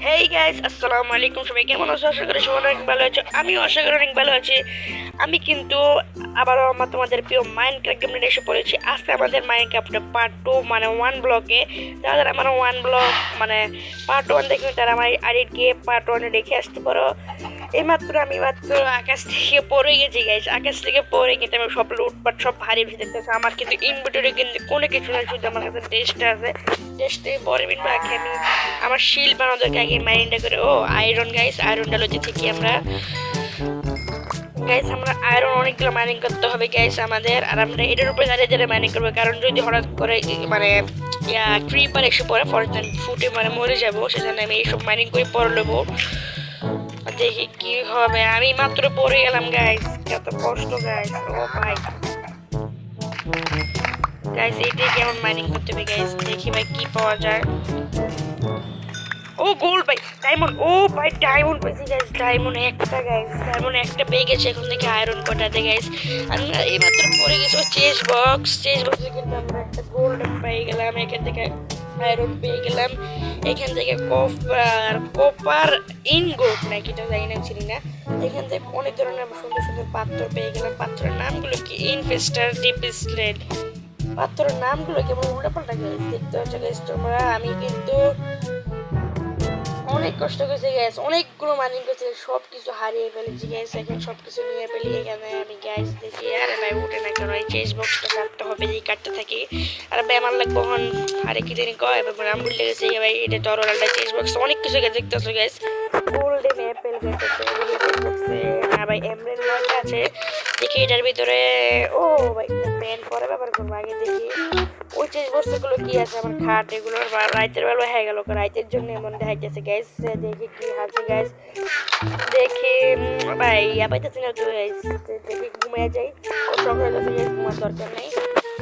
Hey guys, আসসালামু আলাইকুম। সবাই কেমন আছো? আশা করি সবাই অনেক ভালো আছো। আমিও আশা করি অনেক ভালো আছি। আমি কিন্তু আবারও তোমাদের প্রিয় মাইনক্রাফট গেমে এসে পড়েছি। আজকে আমাদের মাইনক্রাফটে পার্ট 2 মানে 1 ব্লকে যারা আমার 1 ব্লক মানে পার্ট 1 দেখবেন তারা আমার আইডি গিয়ে পার্ট 1 দেখে আসতে পারো। আমি মাত্র আকাশ থেকে পড়ে গেছি গাইস। আকাশ থেকে পড়ে কিন্তু আমি সব লুটপাট সব হারিয়ে ফেলে দেখতেছি। আমার কিন্তু ইনভেন্টরি কিন্তু কোনো কিছু না, শুধু আমার কাছে টেস্ট আছে। টেস্টে পরে মিনবো আগে আমি আমার শিল বানানোদেরকে আগে মাইন্ডটা করে। ও আয়রন গাইস, আয়রন ডালোতে থেকে আমরা গাইস আমরা আয়রন অনেকগুলো মাইনিং করতে হবে গাইস আমাদের। আর আমরা এটার উপরে দাঁড়িয়ে দাঁড়িয়ে মাইনিং করবো, কারণ যদি হঠাৎ করে মানে ক্রিপার এসে পরে ফরজান ফুটে মানে মরে যাবো, সেজন্য আমি এইসব মাইনিং করে পরে নেবো। দেখি কি হবে। আমি মাত্র পড়ে গেলাম গাইস, কত কষ্ট গাইস। ও ভাই গাইস, এইটাই কেমন মাইনিং করতে হবে গাইস। দেখি ভাই কি পাওয়া যায়। ও গোল্ড ভাই, ডায়মন্ড। ও ভাই ডায়মন্ড পেয়েছি গাইস। ডায়মন্ড একটা গাইস, ডায়মন্ড একটা পেয়ে গেছে। এখন থেকে আয়রন কটাতে গাইস আমরা এইমাত্র পড়ে গেছি। ও চেস্ট বক্সে কিন্তু আমরা একটা গোল্ড পেয়ে গেলাম। এখান থেকে আয়রন পেয়ে গেলাম। এখান থেকে কপার ইনগোট নাকি এটা জানি না, চিনি না। এখান থেকে অনেক ধরনের সুন্দর সুন্দর পাথর পেয়ে গেলাম। পাথরের নামগুলো কি? ইনফেস্টার, ডিপিসলেট। পাথরের নামগুলো কেমন উল্টাপাল্টা গাইস দেখতে হচ্ছে গাইস তোমরা। আমি কিন্তু অনেক কষ্ট করেছি গ্যাস, অনেকগুলো মাইনিং করেছি, সব কিছু হারিয়ে ফেলেছি গ্যাস। এখন সব কিছু নিয়ে ফেলি। এখানে আমি গ্যাস দেখি আরে ভাই উঠে না কেন? এই চেস বক্সটা কাটতে হবে, এই কাটতে থাকি। আর ভাই আমার লাগবে হন আরে কি জানি কয় এবার নাম ভুলে গেছি ভাই। এটা টরোলালটা চেস বক্স অনেক কিছু দেখতেছো গ্যাস। গোল্ডেন অ্যাপেল গ্যাস আছে। হ্যাঁ ভাই এমরেল ওয়ার্ল্ড আছে। দেখি এটার ভিতরে। ও ভাই প্যান্ট পরে ব্যবহার করবো। আগে দেখি ওই চেস বক্সগুলো কি আছে। আমার খাট এগুলোর রাইতের বেলা হয়ে গেল, রাইতের জন্য এমন দেখা গেছে গ্যাস। দেখি কি আছে গ্যাস। দেখি ভাই পাইতেছি না তো গ্যাস। দেখি ঘুমিয়ে যাই। ও সকালে যাচ্ছে গ্যাস, ঘুমার দরকার নেই।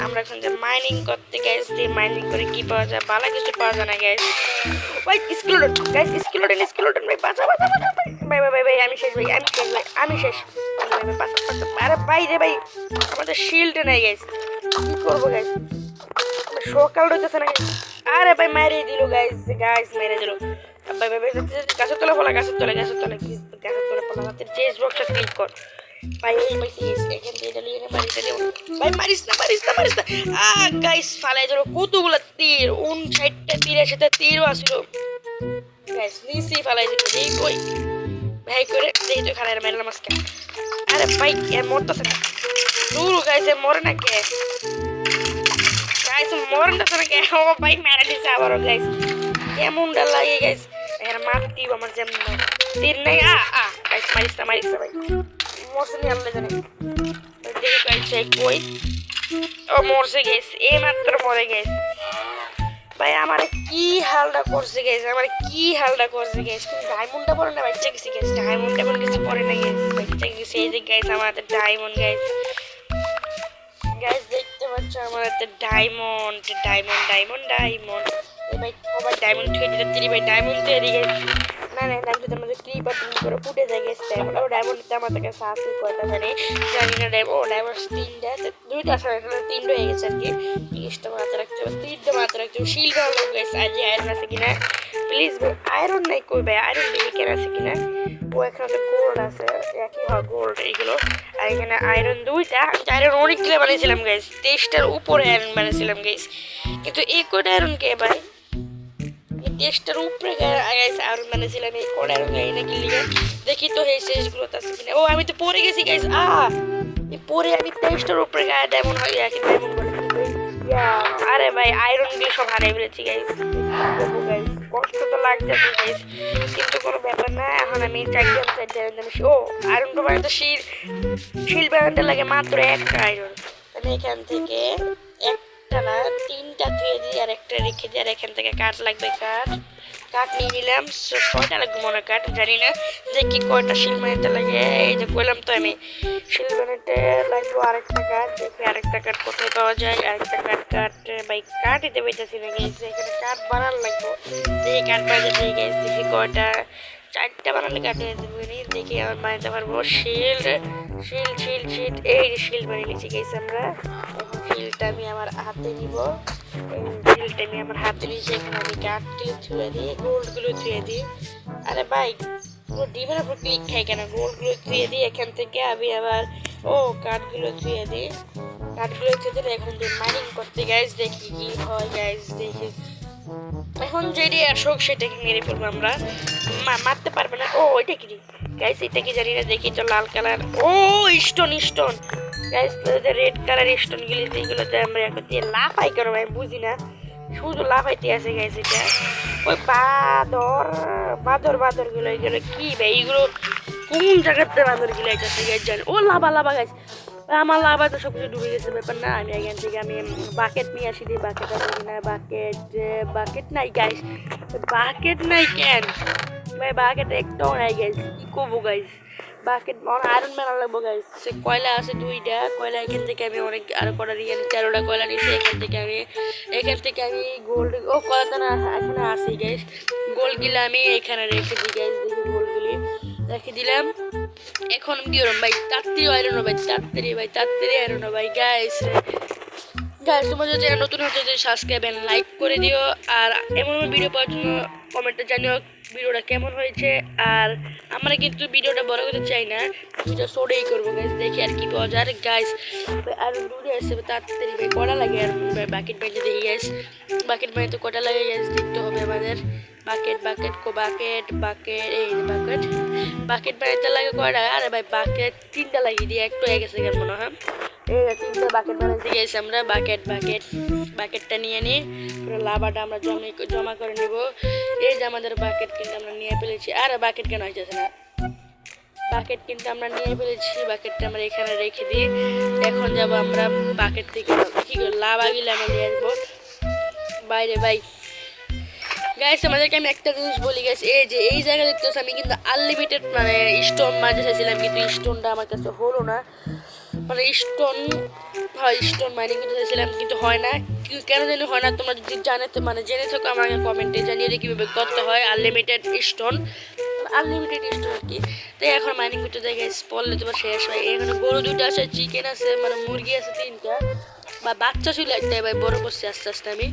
আমরা এখন যে মাইনিং করতে গ্যাস, দিয়ে মাইনিং করে কি পাওয়া যায়? ভালো কিছু পাওয়া যায় না গ্যাস। ভাই স্কেলেটন গাইস, স্কেলেটন ভাই বাঁচা বাঁচা বাঁচা ভাই ভাই ভাই ভাই আমি শেষ ভাই, আমি শেষ ভাই, আমি শেষ ভাই ভাই বাঁচা বাঁচা। আরে ভাই রে ভাই, আমাদের শিল্ড নাই গাইস, কি করবো গাইস? সকাল হইতেছে না। আরে ভাই মারিয়ে দিল গাইস, গাইস মেরে দিল ভাই ভাই ভাই। গাছের তলে পলা, গাছের তলে, গাছের তলে, গাছের তলে পলা। হাতের চেস বক্সটা ক্লিক কর ভাই। এই পাইছি এখান থেকে এটা নিয়ে মারি এটা ভাই। মারিস না মারিস না মারিস না। গাইস ফালাই দিল কতগুলো তীর। 59টা তীর, সেটা তীরও আসিল গাইস। নিচেই ফালাই দিল। এই কই ভাই করে এই তো খালাই মারলাম আজকে। আরে ভাই এর মরতেছে না। দূর গাইস এর মরে না কে? গাইস মরনটা নাকি? ও ভাই মেরে দিছে আবারও গাইস। কেমনটা লাগে গাইস? এর মারতি আমার যেমন তীর নাই। গাইস মারিস না ভাই। মরছে নি আল্লাহ জানে। দেখি গাইস এই কই। ও মরছে গাইস, এই মাত্র মরে গাইস। ভাই আমার কি হালটা করছে গাইস, আমার কি হালটা করছে গাইস। কিন্তু ডায়মন্ডটা পরে না বাচ্চা গেছে গাইস। ডায়মন্ডটা এমন কিছু পরে না গাইস, বাচ্চা গেছে। এই যে গাইস আমার হাতে ডায়মন্ড গাইস। গাইস দেখতে পাচ্ছ আমার হাতে ডায়মন্ড ডায়মন্ড ডায়মন্ড ডায়মন্ড। এই ভাই সবাই ডায়মন্ড থেকে দিতে তিরি ভাই ডায়মন্ড তৈরি গেছে। না না ডায়মন্ড যদি আমাদের ক্লিপার করে ফুটে যায় গেছে ডায়মন্ড। ও ডায়মন্ড আমার থেকে সাথে কয়টা জানি না ডায়মন্ড। ও ডায়মন্ড 3টা, 2টা আছে এখানে, 3টা হয়ে গেছে আর কি। 30টা মাথায় রাখতে হবে, 3টা মাথায় রাখতে হবে। শিল বানানো গেছে আজ আয়রন আছে কিনা প্লিজ ভাই। আয়রন নাই কই ভাই? আয়রন দেখি কেন আছে কিনা। ও এখানে তো গোল্ড আছে, একই হয় গোল্ড এইগুলো। আর এখানে আয়রন 2টা। আয়রন অনেকগুলো বানিয়েছিলাম গাইস, 23টার উপরে আয়রন বানিয়েছিলাম গাইস। কিন্তু এই কয়টা আয়রন কে ভাই? এই 23টার উপরে গাইস আয়রন বানিয়েছিলাম। এই কয়টা আয়রন গাই নাকি লিগে দেখি তো এই শেষগুলো আছে কিনা। ও আমি তো পড়ে গেছি গাইস। পরে আমি 23টার উপরে গায়ে ডায়মন্ড হয় কি ডায়মন্ড বলে। আরে ভাই আয়রন দিয়ে সব হারিয়ে ফেলেছি গাইস। কষ্ট তো লাগতেছে গাইস, কিন্তু কোনো ব্যাপার না। এখন আমি ও আয়রন তো মানে তো শিল বানাতে লাগে মাত্র একটা আয়রন। আমি এখান থেকে একটা না 3টা ধুয়ে দিই আর একটা রেখে দিই। আর এখান থেকে কাঠ লাগবে, কাঠ নিয়ে নিলাম। 6টা লাগবে মনে কাঠ, জানি না দেখি কয়টা শিল বানাতে লাগে। এই যে কইলাম তো আমি শিল বানাতে লাগবে আরেকটা কাঠ। দেখি আরেকটা কাঠ কোথায় পাওয়া যায়। আরেকটা কাঠ ভাই কাঠ দিতে পেয়েছি না গেছে। এখানে কাঠ বানানো লাগবে। দেখি কাঠ বানাতে গেছে, দেখি কয়টা। 4টা বানালে কাঠ হয়ে যাবে। দেখি আমার বানাতে পারবো শিল শিল শিল শিল। এই যে শিল বানিয়ে নিচ্ছি গেছি আমরা। এখন শিলটা আমি আমার হাতে নিব। সিলটা আমি আমার হাতে নিয়েছি, এখানে আমি কাঠগুলো ছুঁয়ে দিই, গোল্ডগুলো ছুঁয়ে দিই। আরে ভাই পুরো ডিমের উপর ক্লিক খাই কেন? গোল্ডগুলো ছুঁয়ে দিই, এখান থেকে আমি আবার কাঠগুলো ছুঁয়ে দিই। কাঠগুলো ছুঁয়ে দিলে এখন যে মাইনিং করতে গাইজ, দেখি কি হয় গাইজ, দেখি এখন যেটি আসুক সেটাকে মেরে ফেলবো আমরা। মারতে পারবে না। ওইটা কি গাইস? এটা কি জানি না, দেখি তো লাল colour. Stone stone guys, red colour stone গুলি যেগুলোতে আমরা এখন দিয়ে লাফাই করো ভাই, বুঝি না, শুধু লাফাইতে আছে গাইস। এটা ওই বাদর বাদর বাদর গুলো, এগুলো কি ভাই? এগুলো কোন জায়গাতে বাদর গুলো আছে গাইস জানি। লাভা লাভা গাইস, আমার লাভা তো সব কিছু ডুবে গেছে, ব্যাপার না। আমি এখান থেকে আমি বাকেট নিয়ে আসি দিই। বাকেট আছে কিনা? বাকেট নাই গাইস, বাকেট নাই কেন ভাই? বাকেট একটাও নাই গাইস, কি করবো গাইস? বাকেট আয়রন ম্যান লাগবো গাইস। সে কয়লা আছে 2টা কয়লা, এখান থেকে আমি অনেক আরো কয়লা নিয়ে 13টা কয়লা নিয়েছি। এখান থেকে আমি গোল্ড কয়লা না এখানে আসি গাইস। গোল্ডগুলো আমি এখানে রেখে দিই গাইস, দেখি গোল্ডগুলি রেখে দিলাম। এখন কি করলাম ভাই? তাড়াতাড়ি আয়রন ভাই, তাড়াতাড়ি আয়রন ভাই গাইস। তোমার যদি নতুন হচ্ছে সাবস্ক্রাইব এন্ড লাইক করে দিও, আর এমন ভিডিও পাওয়ার জন্য কমেন্টে জানিও ভিডিওটা কেমন হয়েছে। আর আমরা কিন্তু ভিডিওটা বড় করতে চাই না, ভিডিও ছোটই করবো গাইস, দেখি আর কি পাওয়া যায় গাইস। আর দূরে আসছে তাড়াতাড়ি ভাই, কটা লাগে আর বাকেট বানিয়ে দেখি গাইস। বাকেট বানিয়ে কটা লাগে গাইস দেখতে হবে আমাদের। বাকেট বাকেট এই বাকেট বানাইতে লাগে কয়টা? আরে ভাই বাকেট 3টা লাগিয়ে দিয়ে একটু হয়ে গেছে মনে হয়। এই 3টা বাকেট বানাইতে গেছি আমরা। বাকেটটা নিয়ে নিই, পুরো লাভাটা আমরা জমা করে নেব। এই যে আমাদের বাকেট কিন্তু আমরা নিয়ে ফেলেছি। আরে বাকেট কেন হইতেছে না? বাকেট কিন্তু আমরা নিয়ে ফেলেছি। বাকেটটা আমরা এখানে রেখে দিই। এখন যাব আমরা বাকেট থেকে কি করে লাভাগুলো আমরা নিয়ে আসবো বাইরে ভাই। গাইস আমাদেরকে আমি একটা জিনিস বলি গাইস, এই যে এই জায়গা দেখতেছি আমি কিন্তু আনলিমিটেড মানে স্টোন মাঝে চাইছিলাম, কিন্তু স্টোনটা আমার কাছে হলো না। মানে স্টোন মাইনিং করতে চাইছিলাম কিন্তু হয় না। কেন জানি হয় না? তোমরা যদি জেনে থাকো আমাকে কমেন্টে জানিয়ে যে কীভাবে করতে হয় আনলিমিটেড স্টোন আর কি। তাই এখন মাইনিং করতে যাই গাইস, পড়লে তোমার শেষ হয়। এখানে গরু 2টা আছে, চিকেন আছে, মানে মুরগি আছে 3টা, বা বাচ্চা ছিল একটাই ভাই, বড় করছি আস্তে আস্তে আমি।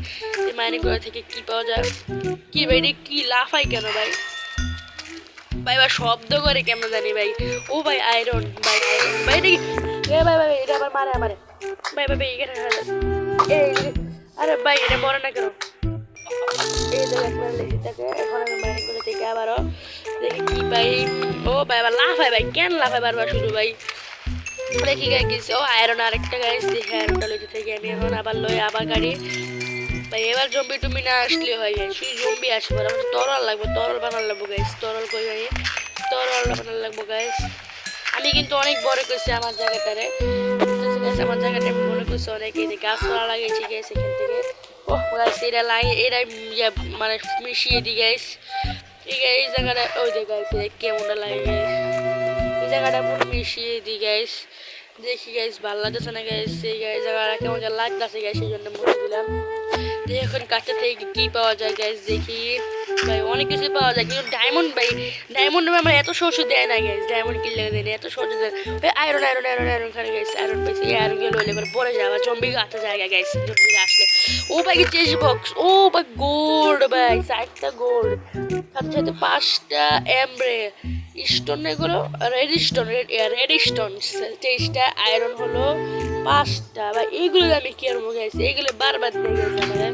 মাইনিং করা থেকে কি পাওয়া যায়? কি ভাই কি লাফাই কেন ভাই? ভাই শব্দ করে কেমন জানি ভাই। ভাই আয়রন ভাই দেখি ভাই এটা আবার মারে আমারে ভাই এখানে আরে ভাই এটা মরে না কেন? এই দেখে এখন আমি মাইনিং করে থেকে আবারও দেখি কি ভাই। ভাই আবার লাফাই ভাই, কেন লাফাই বারবার শুধু ভাই? দেখি গেছি আয়রন আরেকটা গাইস, দেখি আয়রনটা লইতে থেকে আমি এখন আবার আবার গাড়ি ভাই। এবার জম্বি টুম্বি না আসলে হয় গাইস, শুধু জম্বি আসবে। আমাদের তরল লাগবে, তরল বানার লাগবো গাইস। তরল কই ভাই? তরল বানার লাগবো গাইস। আমি কিন্তু অনেক বড় করছি আমার জায়গাটারে, আমার জায়গাটা মনে করছি অনেক গাছপালা লাগাইছি গাইস এখান থেকে। গাইস এটা লাগে, এটা মানে মিশিয়ে দিই গাইস। এই জায়গাটা যে গাইস কেমনটা লাগে গাইস, এই জায়গাটা পুরো মিশিয়ে দিই গাইস। দেখি গাইস ভালো লাগতেছে না গাইস, এই জায়গাটা কেমন লাগতেছে গাইস, সেই জন্য মুছে দিলাম। এখন কাঠটা থেকে কি পাওয়া যায় গাইস দেখি ভাই। অনেক কিছু পাওয়া যায় কিন্তু ডায়মন্ড ভাই, ডায়মন্ড আমার এত সহজে দেয় না গাইস। ডায়মন্ড কিনলে দেয় না, এত সহজে দেয় ভাই। আয়রন খানে গাইস, আয়রন পেয়েছি। এই আয়রন গুলো হলে এবার পরে যাওয়া জম্বি গাছে জায়গা গাইস, জম্বি আসলে ভাই চেস্ট বক্স, ভাই গোল্ড ভাই, 4টা গোল্ড, সাথে 5টা এমব্রে স্টোন, এগুলো রেড স্টোন 23টা, আয়রন হলো 5টা ভাই। এইগুলো আমি কি আর গাইছি, এগুলো বারবার দিয়ে গেছে আমাদের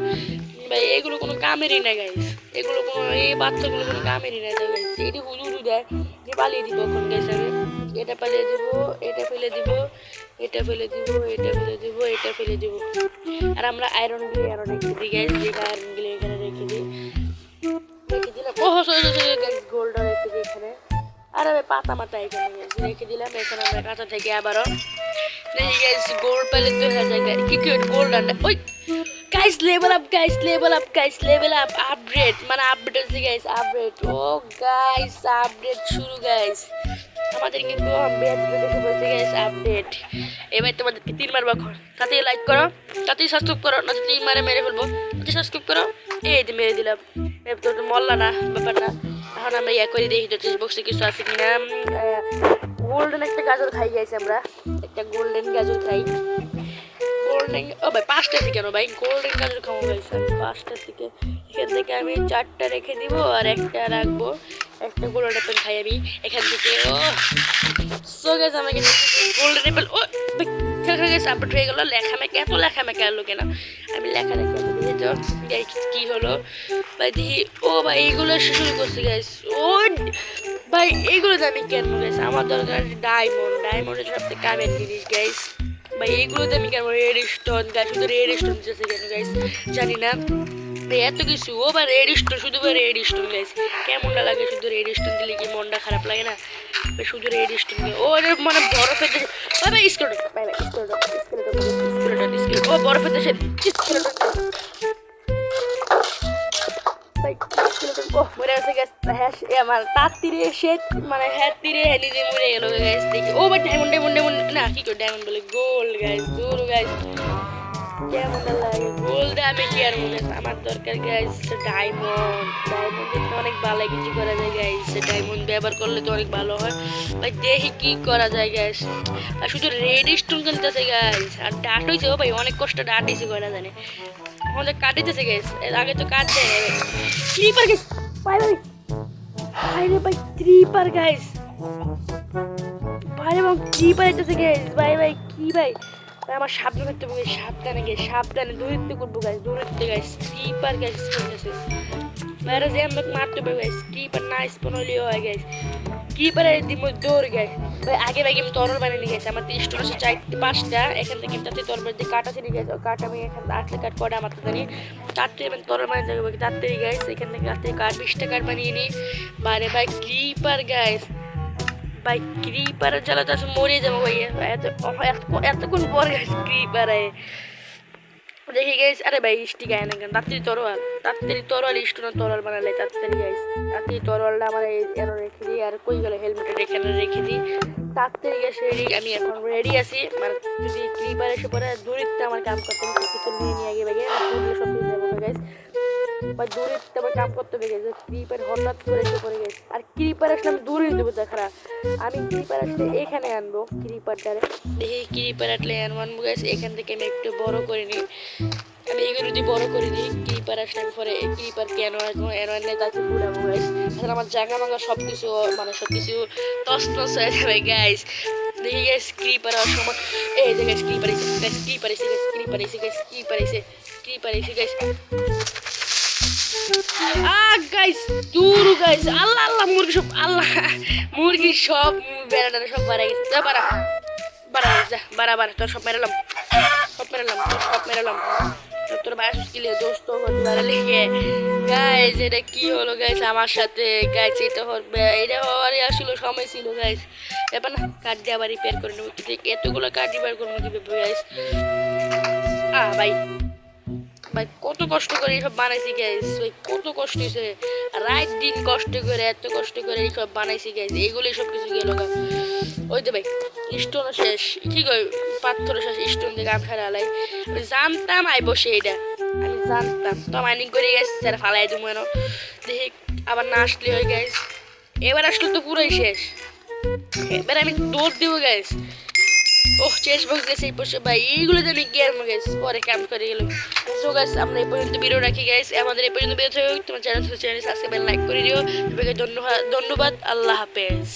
ভাই। এগুলো কোনো কামেরই না গাইস, এগুলো কোনো এই বাচ্চাগুলো কোনো কামেরই না গাইস। এটি হুজুরু দেয় যে পালিয়ে দিব এখন গাইস। আমি এটা পালিয়ে দিব, এটা ফেলে দিব, এটা ফেলে দিব, এটা ফেলে দিব, এটা ফেলে দিব। আর আমরা আয়রন রেখে দিই গাইস, যে আয়রনগুলো এখানে রেখে দিই, রেখে দিলাম। গাইস গোল্ডটা রেখে দিই এখানে। আর আমি পাতা মাথা এখানে রেখে দিলাম। এখন আমরা কাঁচা থেকে আবারও দেখি গাইস গোল্ড পেলে 2000 কি গোল্ড আন্ডা। গাইস লেভেল আপ আপগ্রেড, মানে আপডেট আছে গাইস, আপডেট। গাইস আপডেট শুরু গাইস, আমাদের কিন্তু গাইস আপডেট। এবার তোমাদেরকে 3 মারবো এখন। তাতে লাইক করো, তাতে সাবস্ক্রাইব করো, না 3 মারে মেরে ফেলবো। তাতে সাবস্ক্রাইব করো, এই যে মেরে দিলাম। তো মরলা না, ব্যাপার না। এখন আমরা করে দেখি তো চেস্ট বক্সে কিছু আছে কিনা। গোল্ডেন একটা গাজর খাই গাইছি আমরা, একটা গোল্ডেন গাজর খাই। গোল্ডেন ও ভাই 5টা থেকে কেন ভাই গোল্ডেন গাজর খাবো গাইস আমি 5টা থেকে এখান থেকে আমি 4টা রেখে দিব আর একটা রাখবো একটা গোল্ডেন অ্যাপেল খাই আমি এখান থেকে ও সো গাইস আমাকে গোল্ডেন অ্যাপেল ও খেলা গেছে আপডেট হয়ে গেল লেখা মেকে আলো কেন আমি লেখা রেখে দিই তো কি হলো ভাই দেখি ও ভাই এইগুলো শুরু করছি গাইস ও ভাই এইগুলো দামি কেন গাইস আমার দরকার ডায়মন্ডের সবথেকে কামের জিনিস গাইস ভাই এইগুলো দামি কেন রেড স্টোন গাইস শুধু রেড স্টোন দিতেছে কেন গাইস জানি না ভাই এত কিছু ও বা রেড স্টোন শুধু রেড স্টোন গাইস কেমনটা লাগে শুধু রেড স্টোন দিলে কি মনটা খারাপ লাগে না শুধু রেড স্টোন ও মানে বরফের দেশে ভাই স্কেলেটন ও বরফের দেশে স্কেলেটন ভাই স্কেলেটন ও মরে গেছে গাইস হ্যাঁ আমার তার তীরে এসে মানে হ্যাঁ তীরে নিজে মরে গেল গাইস দেখি ও ভাই ডায়মন্ড না কি করে ডায়মন্ড বলে গোল্ড গাইস দূর গাইস কেমন লাগে গোল্ড আমি কি আর মনে আমার দরকার গাইস ডায়মন্ড তো অনেক ভালো কিছু করা যায় গাইস ডায়মন্ড ব্যবহার করলে তো অনেক ভালো হয় ভাই দেখি কি করা যায় গাইস আর শুধু রেড স্টোন কিনতেছে গাইস আর ডাট হইছে ও ভাই অনেক কষ্ট ডাট হইছে কয়না জানে আমাদের কাটিতেছে গাইস এর আগে তো কাট দেয় ক্রিপার গাইস ভাই ভাই ক্রিপার গাইস ভাই ক্রিপার আইতেছে গাইস ভাই কি ভাই আমার সাবধানে থাকতে হবে সাবধানে দূরত্বে করবো দূরত্বে স্কিপার করতেছে বাইরে যে আমরা মারতে হবে স্কিপার না স্পন হলেও হয় স্কিপারের দিব দৌড় ভাই আগে আমি তরল বানিয়ে নিয়ে গেছি আমার 30 টা 4-5টা এখান থেকে তাতে তরল দিয়ে কাটা ছিনে গেছে কাট আমি এখান আসলে কাট করে আমার তো জানি তাতে আমি তরল বানিয়ে যাবো তাড়াতাড়ি এখান থেকে তাড়াতাড়ি কাট 20টা কাট বানিয়ে নিই বাইরে ভাই স্কিপার ভাই ক্রিপারের জ্বালা তো মরে যাবো ভাই এতক্ষণ পর ক্রিপার দেখি গাইস আরে ভাই স্টিক আয় না কেন তাড়াতাড়ি তরোয়াল স্টোনের তরোয়াল বানালে তাড়াতাড়ি তরোয়ালটা আমার এরো রেখে দিই আর কই গেলে হেলমেটের এখানে রেখে দিই তাড়াতাড়ি গেছে আমি এখন রেডি আছি মানে যদি ক্রিপার এসে পরে দূরিত্বে আমার কাম করতে হবে কিছু নিয়ে আগে ভাগে সব কিছু যাবো গাইস বা দূরিত্বে আমার কাম করতে হবে গেছে ক্রিপার হঠাৎ করে এসে পড়ে গেছে আর ক্রিপার আসলে আমি দূরে দেবো দেখা আমি ক্রিপার আসলে এখানে আনবো ক্রিপারটারে দেখি ক্রিপার আসলে আনবো গাইস এখান থেকে আমি একটু বড় করে নিই আমি এগুলো যদি বড় করে দিই ক্রিপার আসলে আমি পরে ক্রিপার কেন আসবো এনে তাকে ফুলাবো গাইস আসলে আমার জায়গা মাঙ্গা সব কিছু তছনছ হয়ে যাবে গাইস দেখি গাইস ক্রিপার আর সময় এই যে গাইস ক্রিপার এসে গাইস গাইস দূর গাইস আল্লাহ মুরগি সব বেড়াটা সব বাড়া গেছে বাড়া তোর সব মেরালাম তোর বাইরে স্কিলে দোস্ত লেগে গাইস এটা কি হলো গাইস আমার সাথে গাইস এটা হওয়ারই আসলে সময় ছিল গাইস এবার না কার্ড দিয়ে আবার রিপেয়ার করে নেবো এতগুলো কার্ড রিপেয়ার করবো কিভাবে গাইস ভাই কত কষ্ট করে এইসব বানাইছি গাইস কত কষ্ট হয়েছে রাত দিন কষ্ট করে এত কষ্ট করে এইসব বানাইছি গাইস এইগুলো সব কিছু গেল ওই তো ভাই স্টোন শেষ কি কই পাথর শেষ স্টোন দিয়ে গান খেলা আলাই জানতাম বসে এটা আমি জানতাম তো মাইনিং করে গেছি স্যার ফালাই দেবো এনো দেখি আবার না আসলে ওই গাইস এবার আসলে তো পুরোই শেষ এবার আমি দৌড় দিব গাইস চেস বক্স গেছে এই পাশে ভাই এইগুলো জানি গেম গাইস পরে কাম করে গেল সো গাইস আমরা এই পর্যন্ত ভিডিও রাখি গাইস আমাদের এই পর্যন্ত ভিডিও তোমার চ্যানেল সাবস্ক্রাইব লাইক করে দিও তোমাকে ধন্যবাদ আল্লাহ হাফেজ।